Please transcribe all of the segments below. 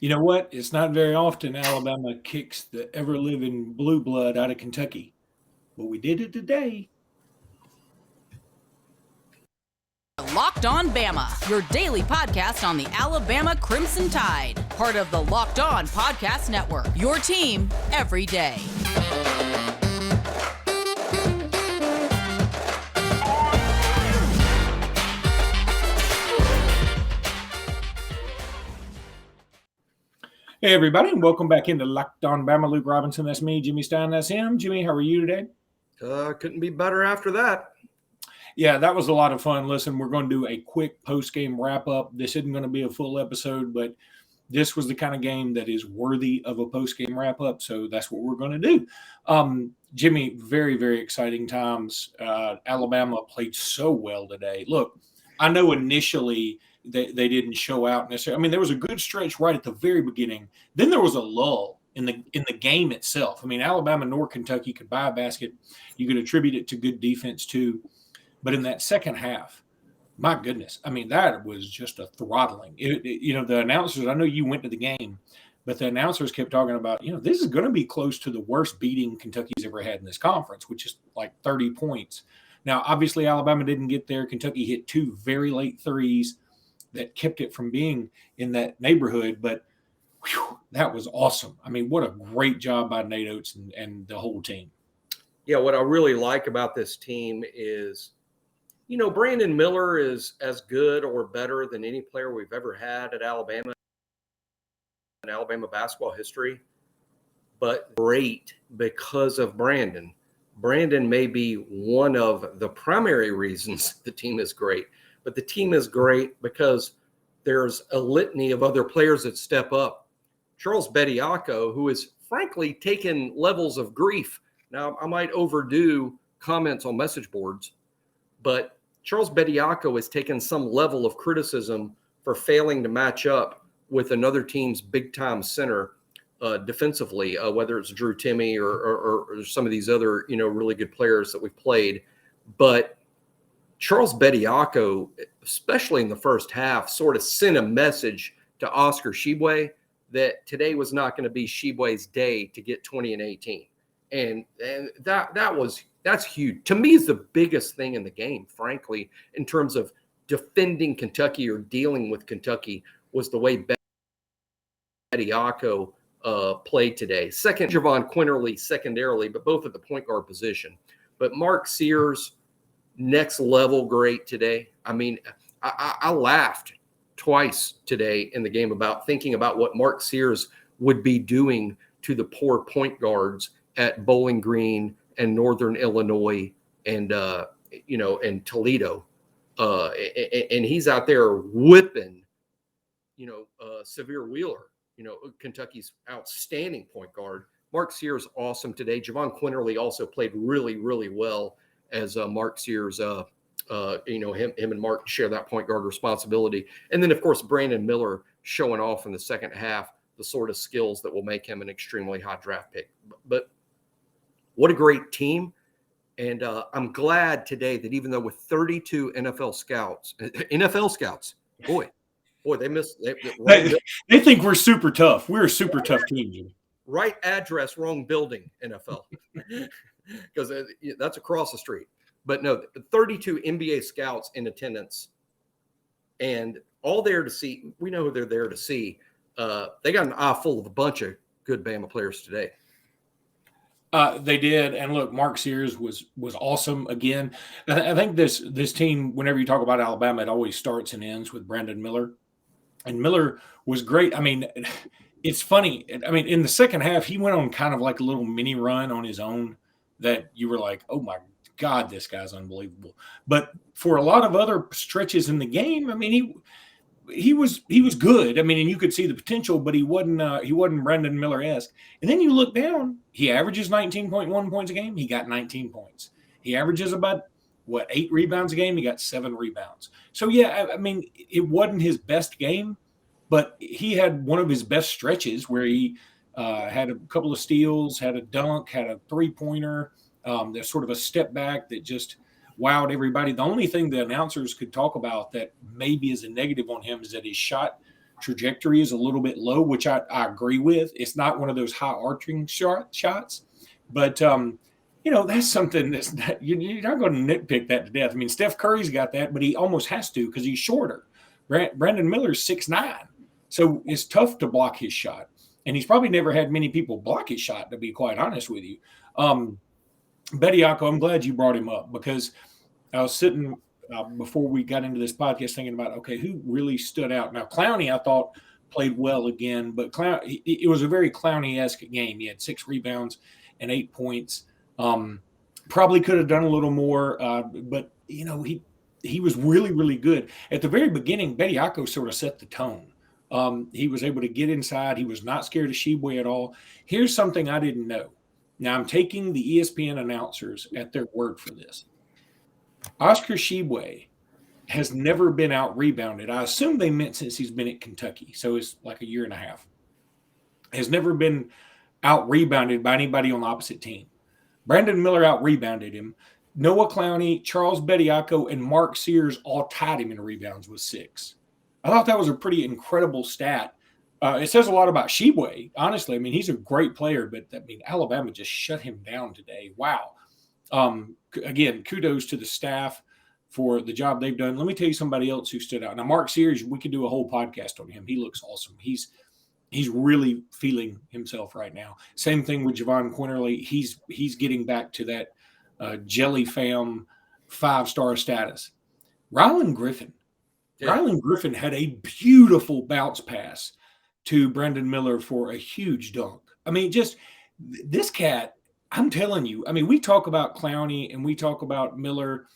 You know what? It's not very often Alabama kicks the ever-living blue blood out of Kentucky, but we did it today. Locked On Bama, your daily podcast on the Alabama Crimson Tide. Part of the Locked On Podcast Network, your team every day. Hey, everybody, and welcome back into Locked On Bama. Luke Robinson, that's me. Jimmy Stein, that's him. Jimmy, how are you today? Couldn't be better after that. Yeah, that was a lot of fun. Listen, we're going to do a quick post-game wrap-up. This isn't going to be a full episode, but this was the kind of game that is worthy of a post-game wrap-up, so that's what we're going to do. Jimmy, very, very exciting times. Alabama played so well today. Look, I know initially they didn't show out necessarily. I mean, there was a good stretch right at the very beginning. Then there was a lull in the game itself. I mean, Alabama nor Kentucky could buy a basket. You could attribute it to good defense too. But in that second half, my goodness, I mean, that was just a throttling. The announcers, I know you went to the game, but the announcers kept talking about, this is going to be close to the worst beating Kentucky's ever had in this conference, which is like 30 points. Now, obviously, Alabama didn't get there. Kentucky hit two very late threes that kept it from being in that neighborhood, but whew, that was awesome. I mean, what a great job by Nate Oats and the whole team. Yeah, what I really like about this team is, Brandon Miller is as good or better than any player we've ever had at Alabama in Alabama basketball history, but great because of Brandon. Brandon may be one of the primary reasons the team is great, but the team is great because there's a litany of other players that step up. Charles Bediako, who has frankly taken levels of grief. Now, I might overdo comments on message boards, but Charles Bediako has taken some level of criticism for failing to match up with another team's big-time center defensively, whether it's Drew Timme or some of these other, really good players that we've played. But Charles Bediako, especially in the first half, sort of sent a message to Oscar Tshiebwe that today was not going to be Tshiebwe's day to get 20 and 18. And that's huge. To me, is the biggest thing in the game, frankly, in terms of defending Kentucky or dealing with Kentucky, was the way Bediako played today. Second, Javon Quinterly secondarily, but both at the point guard position. But Mark Sears, next level great today. I mean, I laughed twice today in the game about thinking about what Mark Sears would be doing to the poor point guards at Bowling Green and Northern Illinois and Toledo. And he's out there whipping, Severe Wheeler, Kentucky's outstanding point guard. Mark Sears, awesome today. Javon Quinterly also played really, really well as Mark Sears, him and Mark share that point guard responsibility. And then, of course, Brandon Miller showing off in the second half the sort of skills that will make him an extremely high draft pick. But what a great team. And I'm glad today that even though with 32 NFL scouts, boy, they missed. They think we're super tough. We're a super tough team, Jimmy. Right address, wrong building, NFL. Because that's across the street. But no, 32 NBA scouts in attendance. And all there to see, we know who they're there to see. They got an eye full of a bunch of good Bama players today. They did, and look, Mark Sears was awesome again. I think this team, whenever you talk about Alabama, it always starts and ends with Brandon Miller, and Miller was great. I mean, it's funny. I mean, in the second half, he went on kind of like a little mini run on his own that you were like, oh my God, this guy's unbelievable. But for a lot of other stretches in the game, I mean, he was good. I mean, and you could see the potential, but he wasn't Brandon Miller-esque. And then you look down, he averages 19.1 points a game. He got 19 points. He averages about 8 rebounds a game. He got 7 rebounds. So yeah, I mean, it wasn't his best game, but he had one of his best stretches where he had a couple of steals, had a dunk, had a 3-pointer. There's sort of a step back that just wowed everybody. The only thing the announcers could talk about that maybe is a negative on him is that his shot trajectory is a little bit low, which I agree with. It's not one of those high arching shots, but that's something that's not, you're not going to nitpick that to death. I mean, Steph Curry's got that, but he almost has to because he's shorter. Brandon Miller's 6'9", so it's tough to block his shot, and he's probably never had many people block his shot, to be quite honest with you. Bediako, I'm glad you brought him up because I was sitting before we got into this podcast thinking about, okay, who really stood out? Now, Clowney, I thought, played well again, but it was a very Clowney-esque game. He had 6 rebounds and 8 points. Probably could have done a little more, but, he was really, really good. At the very beginning, Bediako sort of set the tone. He was able to get inside. He was not scared of Sheboy at all. Here's something I didn't know. Now, I'm taking the ESPN announcers at their word for this. Oscar Sheboy has never been out-rebounded. I assume they meant since he's been at Kentucky, so it's like a year and a half. Has never been out-rebounded by anybody on the opposite team. Brandon Miller out-rebounded him. Noah Clowney, Charles Bediako, and Mark Sears all tied him in rebounds with 6. I thought that was a pretty incredible stat. It says a lot about Sheboy, honestly. I mean, he's a great player, but Alabama just shut him down today. Wow. Again, kudos to the staff for the job they've done. Let me tell you somebody else who stood out. Now, Mark Sears, we could do a whole podcast on him. He looks awesome. He's really feeling himself right now. Same thing with Javon Quinterly. He's getting back to that Jelly Fam 5-star status. Rylan Griffin. Yeah. Rylan Griffin had a beautiful bounce pass to Brandon Miller for a huge dunk. I mean, just this cat, I'm telling you, I mean, we talk about Clowney and we talk about Miller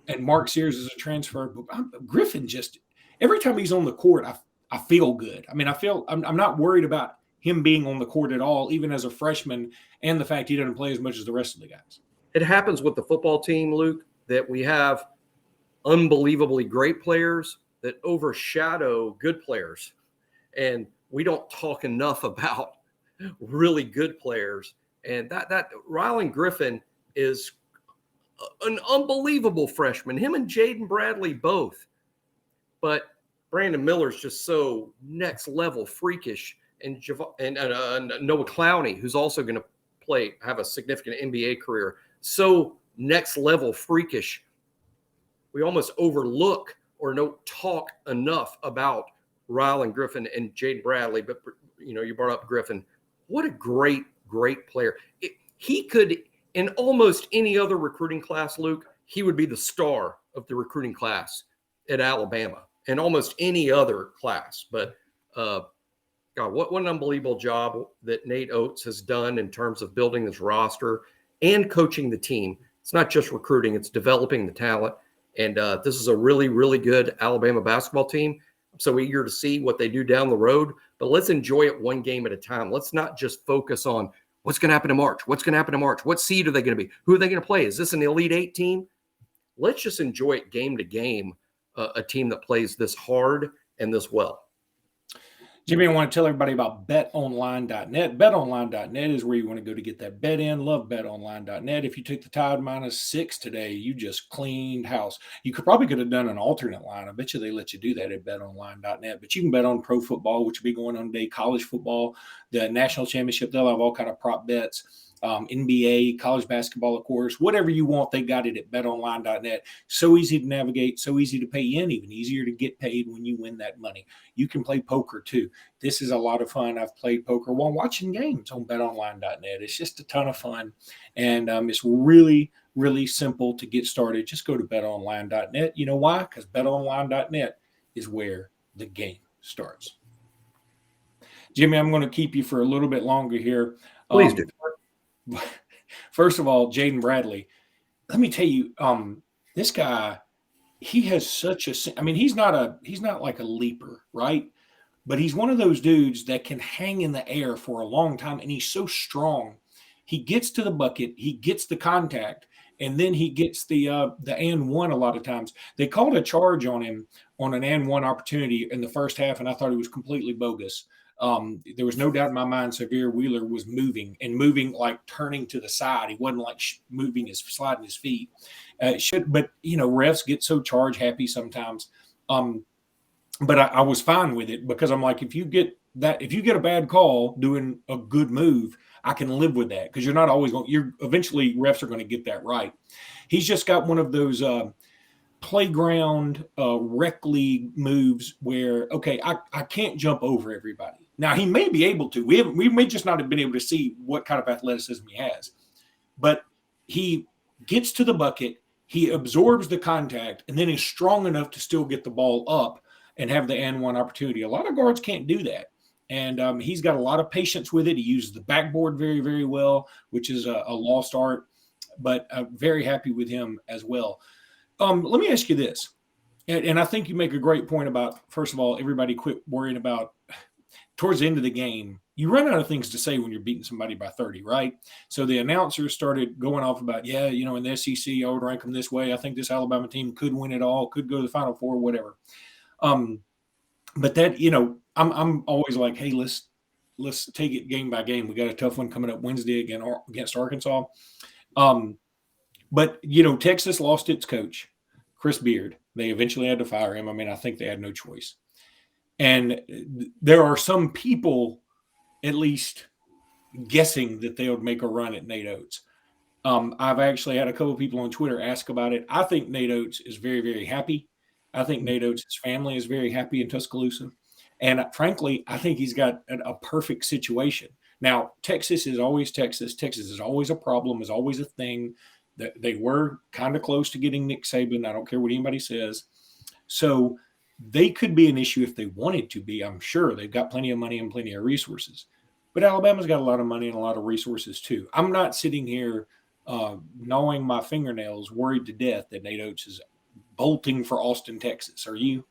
and Mark Sears as a transfer, but Griffin just, every time he's on the court, I feel good. I mean, I'm not worried about him being on the court at all, even as a freshman, and the fact he doesn't play as much as the rest of the guys. It happens with the football team, Luke, that we have unbelievably great players that overshadow good players. And we don't talk enough about really good players. And that Rylan Griffin is an unbelievable freshman. Him and Jaden Bradley both. But Brandon Miller's just so next level freakish. And Noah Clowney, who's also going to have a significant NBA career, so next level freakish. We almost overlook or don't talk enough about Rylan Griffin and Jaden Bradley. But, you brought up Griffin. What a great player. He could, in almost any other recruiting class, Luke, he would be the star of the recruiting class at Alabama and almost any other class. But, God, what an unbelievable job that Nate Oats has done in terms of building this roster and coaching the team. It's not just recruiting, it's developing the talent. And this is a really, really good Alabama basketball team. I'm so eager to see what they do down the road. But let's enjoy it one game at a time. Let's not just focus on what's going to happen in March. What's going to happen in March? What seed are they going to be? Who are they going to play? Is this an Elite Eight team? Let's just enjoy it game to game, a team that plays this hard and this well. Jimmy, I want to tell everybody about betonline.net. Betonline.net is where you want to go to get that bet in. Love betonline.net. If you took the Tide -6 today, you just cleaned house. You could have done an alternate line. I bet you they let you do that at betonline.net. But you can bet on pro football, which will be going on today, college football, the national championship. They'll have all kind of prop bets. NBA, college basketball, of course, whatever you want, they got it at betonline.net. So easy to navigate, so easy to pay in, even easier to get paid when you win that money. You can play poker too. This is a lot of fun. I've played poker while watching games on betonline.net. It's just a ton of fun. And it's really, really simple to get started. Just go to betonline.net. You know why? Because betonline.net is where the game starts. Jimmy, I'm going to keep you for a little bit longer here. Please do. First of all, Jaden Bradley, let me tell you, this guy, he has such a, I mean, he's not like a leaper, right? But he's one of those dudes that can hang in the air for a long time, and he's so strong. He gets to the bucket, he gets the contact, and then he gets the and one a lot of times. They called a charge on him on an and one opportunity in the first half, and I thought it was completely bogus. There was no doubt in my mind Severe Wheeler was moving like turning to the side. He wasn't like sliding his feet. But refs get so charge happy sometimes. but I was fine with it because I'm like, if you get a bad call doing a good move, I can live with that because you're eventually refs are going to get that right. He's just got one of those playground rec league moves where, okay, I can't jump over everybody. Now he may be able to. We may just not have been able to see what kind of athleticism he has, but he gets to the bucket, he absorbs the contact, and then is strong enough to still get the ball up and have the and one opportunity. A lot of guards can't do that. And he's got a lot of patience with it. He uses the backboard very, very well, which is a lost art, but very happy with him as well. Let me ask you this, and I think you make a great point about, first of all, everybody quit worrying about towards the end of the game. You run out of things to say when you're beating somebody by 30, right? So the announcers started going off about, in the SEC, I would rank them this way. I think this Alabama team could win it all, could go to the Final Four, whatever. But that, I'm always like, hey, let's take it game by game. We got a tough one coming up Wednesday against Arkansas. But Texas lost its coach, Chris Beard. They eventually had to fire him. I mean, I think they had no choice. And there are some people at least guessing that they would make a run at Nate Oats. I've actually had a couple of people on Twitter ask about it. I think Nate Oats is very, very happy. I think Nate Oats' family is very happy in Tuscaloosa. And frankly, I think he's got a perfect situation. Now, Texas is always Texas. Texas is always a problem, is always a thing. They were kind of close to getting Nick Saban. I don't care what anybody says. So they could be an issue if they wanted to be, I'm sure. They've got plenty of money and plenty of resources. But Alabama's got a lot of money and a lot of resources too. I'm not sitting here gnawing my fingernails, worried to death that Nate Oats is bolting for Austin, Texas. Are you?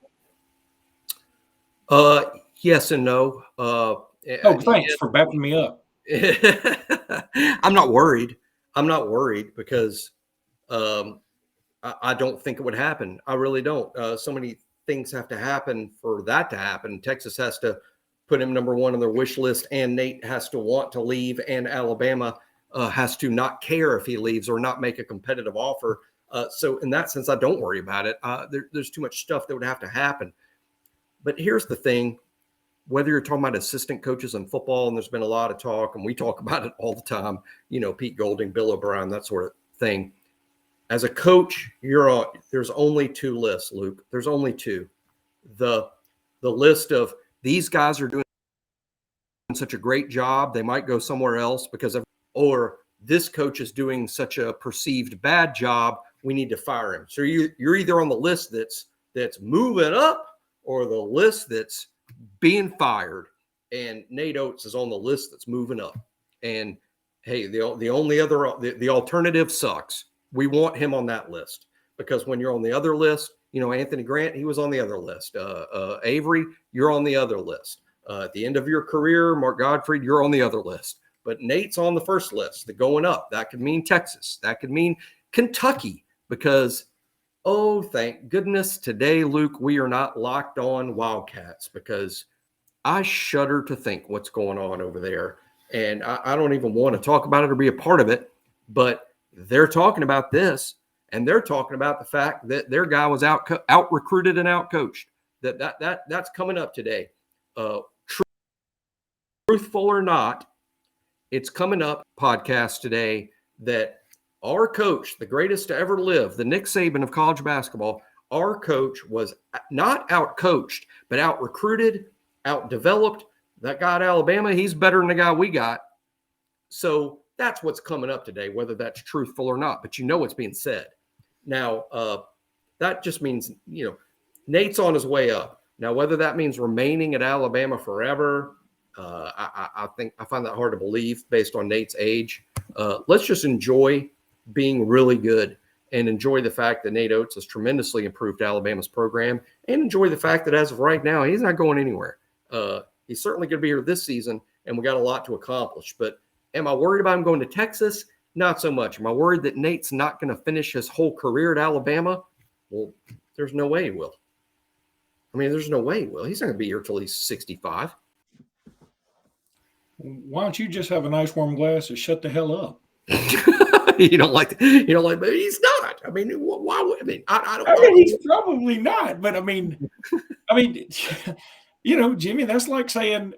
Yes and no. Thanks for backing me up. I'm not worried. Because I don't think it would happen. I really don't. So many things have to happen for that to happen. Texas has to put him number one on their wish list, and Nate has to want to leave, and Alabama has to not care if he leaves or not make a competitive offer. So in that sense, I don't worry about it. There's too much stuff that would have to happen. But here's the thing. Whether you're talking about assistant coaches in football, and there's been a lot of talk, and we talk about it all the time, Pete Golding, Bill O'Brien, that sort of thing. As a coach, there's only two lists, Luke. There's only two. The list of these guys are doing such a great job, they might go somewhere else or this coach is doing such a perceived bad job, we need to fire him. So you're either on the list that's moving up or the list that's being fired, and Nate Oats is on the list that's moving up. And hey, the alternative sucks. We want him on that list, because when you're on the other list, Anthony Grant, he was on the other list. Avery, you're on the other list. At the end of your career, Mark Gottfried, you're on the other list. But Nate's on the first list. The going up, that could mean Texas. That could mean Kentucky, because thank goodness today, Luke, we are not Locked On Wildcats, because I shudder to think what's going on over there. And I don't even want to talk about it or be a part of it, but they're talking about this, and they're talking about the fact that their guy was out recruited and out coached. That's coming up today. Truthful or not, it's coming up podcast today that our coach, the greatest to ever live, the Nick Saban of college basketball, our coach was not out-coached, but out-recruited, out-developed. That guy at Alabama, he's better than the guy we got. So that's what's coming up today, whether that's truthful or not. But what's being said. Now, that just means, Nate's on his way up. Now, whether that means remaining at Alabama forever, I find that hard to believe based on Nate's age. Let's just enjoy being really good and enjoy the fact that Nate Oats has tremendously improved Alabama's program, and enjoy the fact that as of right now, he's not going anywhere. He's certainly going to be here this season, and we got a lot to accomplish. But am I worried about him going to Texas? Not so much. Am I worried that Nate's not going to finish his whole career at Alabama? Well, there's no way he will. There's no way he will. He's not going to be here till he's 65. Why don't you just have a nice warm glass and shut the hell up? You don't like, but he's not. I mean, why would, I mean, I don't I know. mean, he's probably not, but I mean, Jimmy, that's like saying,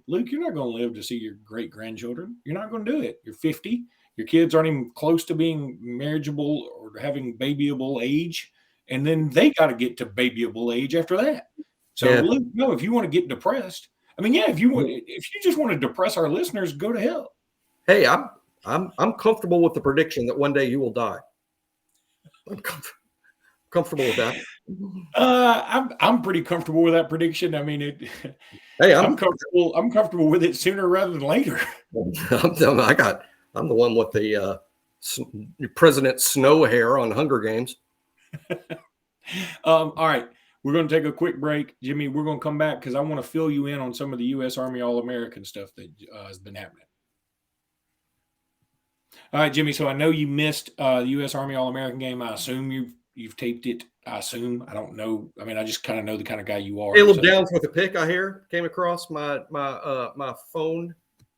Luke, you're not going to live to see your great grandchildren. You're not going to do it. You're 50. Your kids aren't even close to being marriageable or having babyable age. And then they got to get to babyable age after that. So, Yeah. Luke, no, if you want to get depressed, I mean, if you just want to depress our listeners, go to hell. Hey, I'm comfortable with the prediction that one day you will die. I'm comfortable with that. I'm pretty comfortable with that prediction. I mean, Hey, I'm comfortable. I'm comfortable with it sooner rather than later. I'm the one with the President Snow hair on Hunger Games. All right, we're going to take a quick break, Jimmy. We're going to come back because I want to fill you in on some of the U.S. Army All-American stuff that has been happening. All right, Jimmy. So I know you missed the U.S. Army All-American game. I assume you've taped it. I assume. I don't know. I mean, I just kind of know the kind of guy you are. Caleb Downs with a pick. I came across my phone.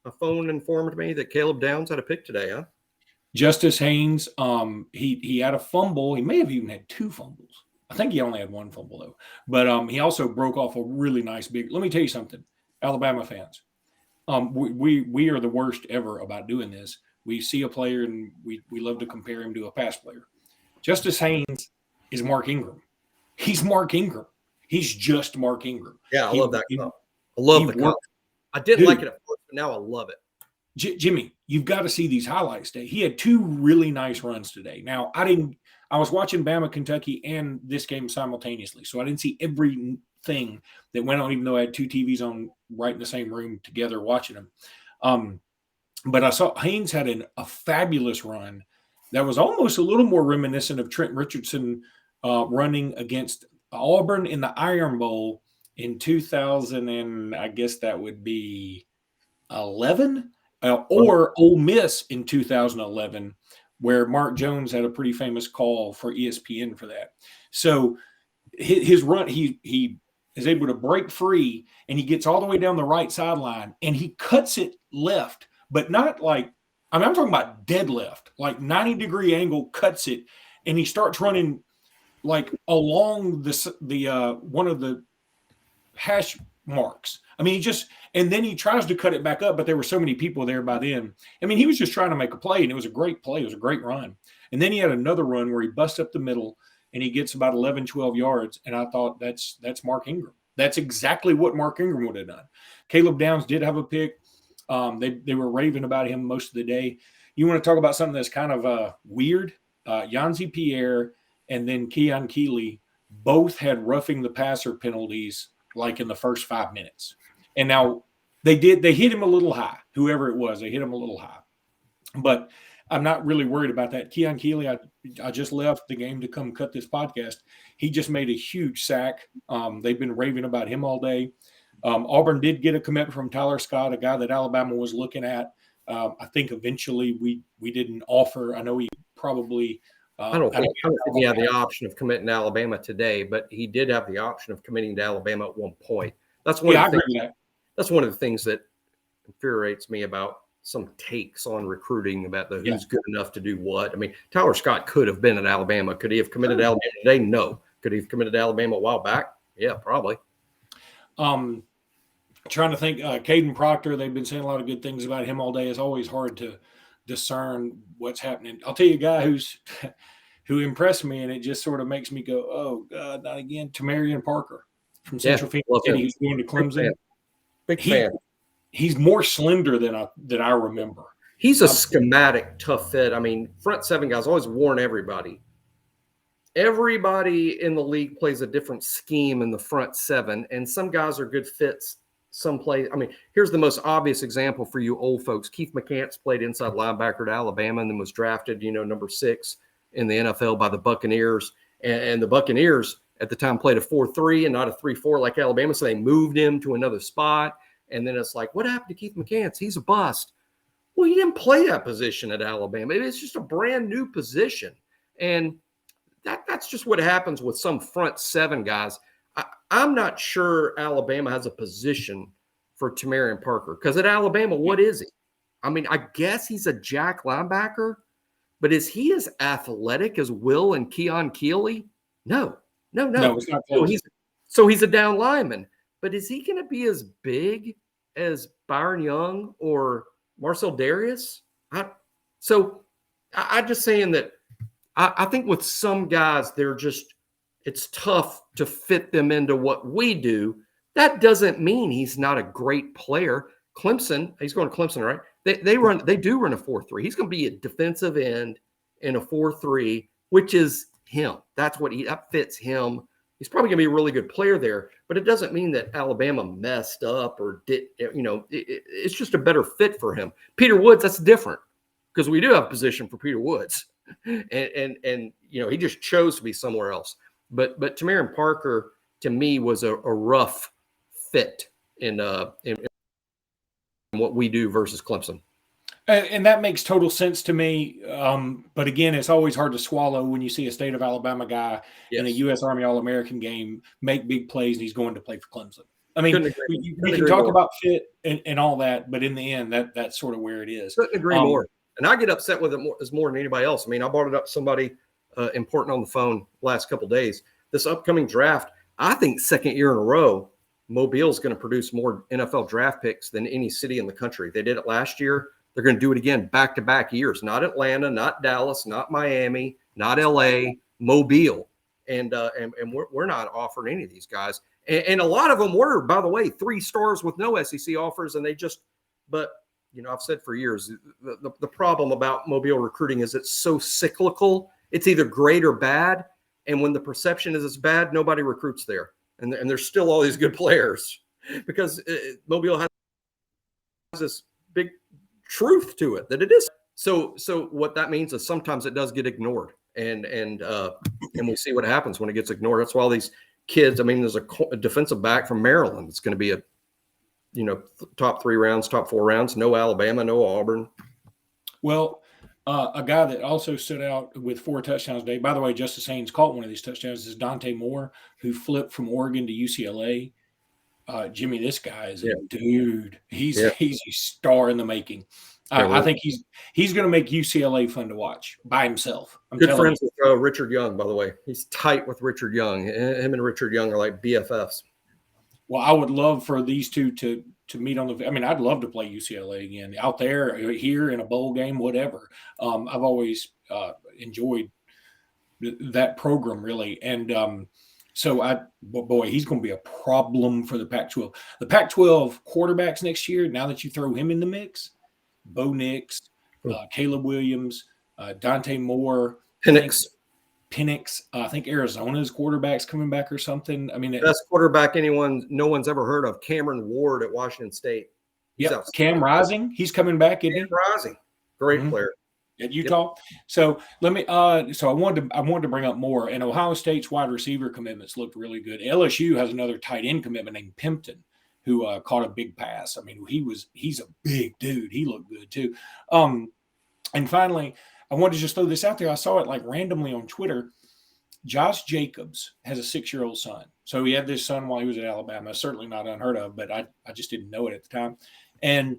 My phone informed me that Caleb Downs had a pick today. Huh? Justice Haynes. He had a fumble. He may have even had 2 fumbles. I think he only had 1 fumble though. But he also broke off a really nice big. Let me tell you something, Alabama fans. We are the worst ever about doing this. We see a player and we love to compare him to a pass player. Justice Haynes is Mark Ingram. He's Mark Ingram. He's just Mark Ingram. Yeah, I love that cup. I love the cup. I didn't like it at first, but now I love it. Jimmy, you've got to see these highlights today. He had 2 really nice runs today. Now, I was watching Bama, Kentucky, and this game simultaneously, so I didn't see everything that went on, even though I had 2 TVs on right in the same room together watching them. But I saw Haynes had a fabulous run that was almost a little more reminiscent of Trent Richardson running against Auburn in the Iron Bowl in 2000, and I guess that would be 11, or Ole Miss in 2011, where Mark Jones had a pretty famous call for ESPN for that. So his run, he is able to break free, and he gets all the way down the right sideline, and he cuts it left, but not like, I'm talking about dead left, like 90-degree angle, cuts it, and he starts running like along the one of the hash marks. I mean, and then he tries to cut it back up, but there were so many people there by then. I mean, he was just trying to make a play, and it was a great play. It was a great run. And then he had another run where he busts up the middle, and he gets about 11, 12 yards, and I thought that's Mark Ingram. That's exactly what Mark Ingram would have done. Caleb Downs did have a pick. They were raving about him most of the day. You want to talk about something that's kind of weird? Yanzi Pierre and then Keon Keeley both had roughing the passer penalties like in the first 5 minutes. And now they hit him a little high, whoever it was, they hit him a little high. But I'm not really worried about that. Keon Keeley, I just left the game to come cut this podcast. He just made a huge sack. They've been raving about him all day. Auburn did get a commit from Tyler Scott, a guy that Alabama was looking at. I think eventually we didn't offer. I know he probably I don't think he had the option of committing to Alabama today, but he did have the option of committing to Alabama at one point. That's one of the things that infuriates me about some takes on recruiting about who's good enough to do what. I mean, Tyler Scott could have been at Alabama. Could he have committed to Alabama today? No. Could he have committed to Alabama a while back? Yeah, probably. Trying to think, Caden Proctor, they've been saying a lot of good things about him all day. It's always hard to discern what's happening. I'll tell you a guy who impressed me, and it just sort of makes me go, oh, God, not again. Tamarian Parker from Central Phoenix City. He's going to Clemson. Big fan. He's more slender than I remember. He's a schematic, tough fit. I mean, front 7 guys always warn everybody. Everybody in the league plays a different scheme in the front 7, and some guys are good fits. Some play. I mean, here's the most obvious example for you old folks. Keith McCants played inside linebacker at Alabama and then was drafted, number 6 in the NFL by the Buccaneers. And the Buccaneers at the time played a 4-3 and not a 3-4 like Alabama. So they moved him to another spot. And then it's like, what happened to Keith McCants? He's a bust. Well, he didn't play that position at Alabama. It's just a brand new position. And that's just what happens with some front 7 guys. I'm not sure Alabama has a position for Tamarian Parker because at Alabama, what is he? I mean, I guess he's a jack linebacker, but is he as athletic as Will and Keon Keeley? No. No, it's not So close. he's a down lineman. But is he going to be as big as Byron Young or Marcel Darius? I'm just saying that I think with some guys, it's tough to fit them into what we do. That doesn't mean he's not a great player. Clemson, he's going to Clemson, right? They do run a 4-3. He's going to be a defensive end in a 4-3, which is him. That fits him. He's probably going to be a really good player there, but it doesn't mean that Alabama messed up or it's just a better fit for him. Peter Woods, that's different because we do have a position for Peter Woods, and he just chose to be somewhere else. But Tamarion Parker to me was a rough fit in what we do versus Clemson. And that makes total sense to me. But again, it's always hard to swallow when you see a state of Alabama guy in a U.S. Army All-American game make big plays and he's going to play for Clemson. I mean, we can talk about fit and all that, but in the end, that's sort of where it is. Couldn't agree more. And I get upset with it more than anybody else. I mean, I brought it up to somebody important on the phone last couple of days. This upcoming draft, I think second year in a row, Mobile's going to produce more NFL draft picks than any city in the country. They did it last year. They're going to do it again back-to-back years. Not Atlanta, not Dallas, not Miami, not LA, Mobile. And we're not offering any of these guys. And a lot of them were, by the way, 3 stars with no SEC offers. And but I've said for years, the problem about Mobile recruiting is it's so cyclical. It's either great or bad. And when the perception is it's bad, nobody recruits there. And there's still all these good players because Mobile has this big truth to it that it is. So what that means is sometimes it does get ignored, and we see what happens when it gets ignored. That's why all these kids. I mean, there's a defensive back from Maryland. It's going to be a top 3 rounds, top 4 rounds. No Alabama, no Auburn. Well, a guy that also stood out with 4 touchdowns today. By the way, Justice Haynes caught one of these touchdowns. Is Dante Moore, who flipped from Oregon to UCLA. Jimmy, this guy is a dude. He's a star in the making. I think he's going to make UCLA fun to watch by himself. Good friends with Richard Young, by the way. He's tight with Richard Young. Him and Richard Young are like BFFs. Well, I would love for these two to meet on the – I mean, I'd love to play UCLA again out there, here in a bowl game, whatever. I've always enjoyed that program, really. And so, he's going to be a problem for the Pac-12. The Pac-12 quarterbacks next year, now that you throw him in the mix, Bo Nix, Caleb Williams, Dante Moore. Penix. I think Arizona's quarterback's coming back or something. I mean, best quarterback no one's ever heard of, Cameron Ward at Washington State. Yeah, Cam Rising, he's coming back. Cam Rising, great player at Utah. Yep. So let me. So I wanted to bring up more. And Ohio State's wide receiver commitments looked really good. LSU has another tight end commitment named Pimpton, who caught a big pass. I mean, he's a big dude. He looked good too. And finally, I wanted to just throw this out there. I saw it like randomly on Twitter. Josh Jacobs has a 6-year-old son. So he had this son while he was at Alabama. Certainly not unheard of, but I just didn't know it at the time. And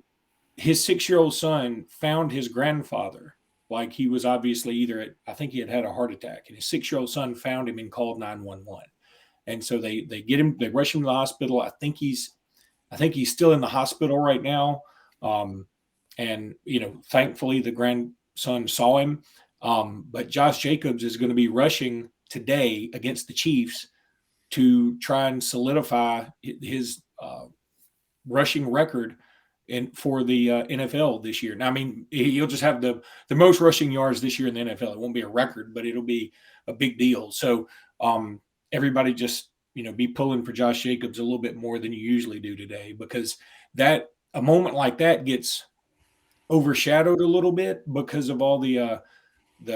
his 6-year-old son found his grandfather. Like he was obviously I think he had a heart attack. And his 6-year-old son found him and called 911. And so they get him, they rush him to the hospital. I think he's still in the hospital right now. And, thankfully the grandson saw him. But Josh Jacobs is going to be rushing today against the Chiefs to try and solidify his rushing record for the NFL this year. Now, I mean, he'll just have the most rushing yards this year in the NFL. It won't be a record, but it'll be a big deal. So everybody just, be pulling for Josh Jacobs a little bit more than you usually do today, because a moment like that gets overshadowed a little bit because of all the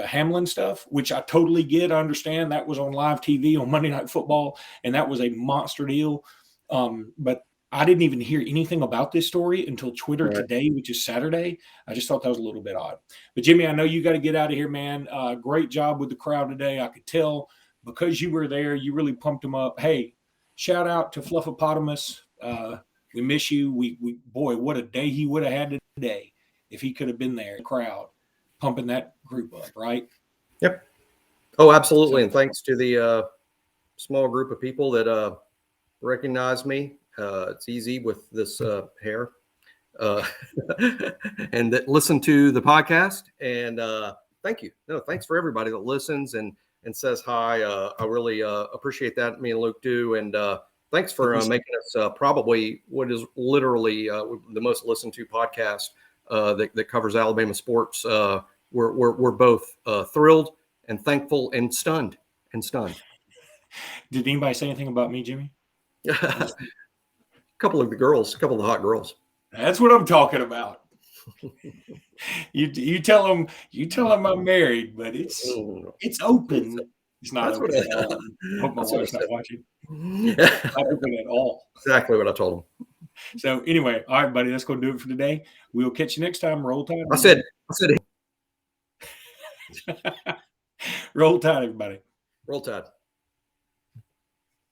Hamlin stuff, which I totally get. I understand that was on live TV on Monday Night Football, and that was a monster deal. But I didn't even hear anything about this story until Twitter today, which is Saturday. I just thought that was a little bit odd. But Jimmy, I know you got to get out of here, man. Great job with the crowd today. I could tell because you were there, you really pumped them up. Hey, shout out to Fluffopotamus. We miss you. Boy, what a day he would have had today if he could have been there in the crowd pumping that group up, right? Yep. Oh, absolutely. And thanks to the small group of people that recognize me. It's easy with this hair. And that listen to the podcast. And thank you. No, thanks for everybody that listens and says hi. I really appreciate that. Me and Luke do. And thanks for making us probably what is literally the most listened to podcast that covers Alabama sports. We're both thrilled and thankful and stunned. Did anybody say anything about me, Jimmy? A couple of the hot girls. That's what I'm talking about. You tell them I'm married, but it's open. It's not That's open at all. I hope my wife's not watching. Not open at all. Exactly what I told them. So anyway, all right, buddy, let's go do it for today. We'll catch you next time. Roll Tide. I said Roll Tide, everybody. Roll Tide.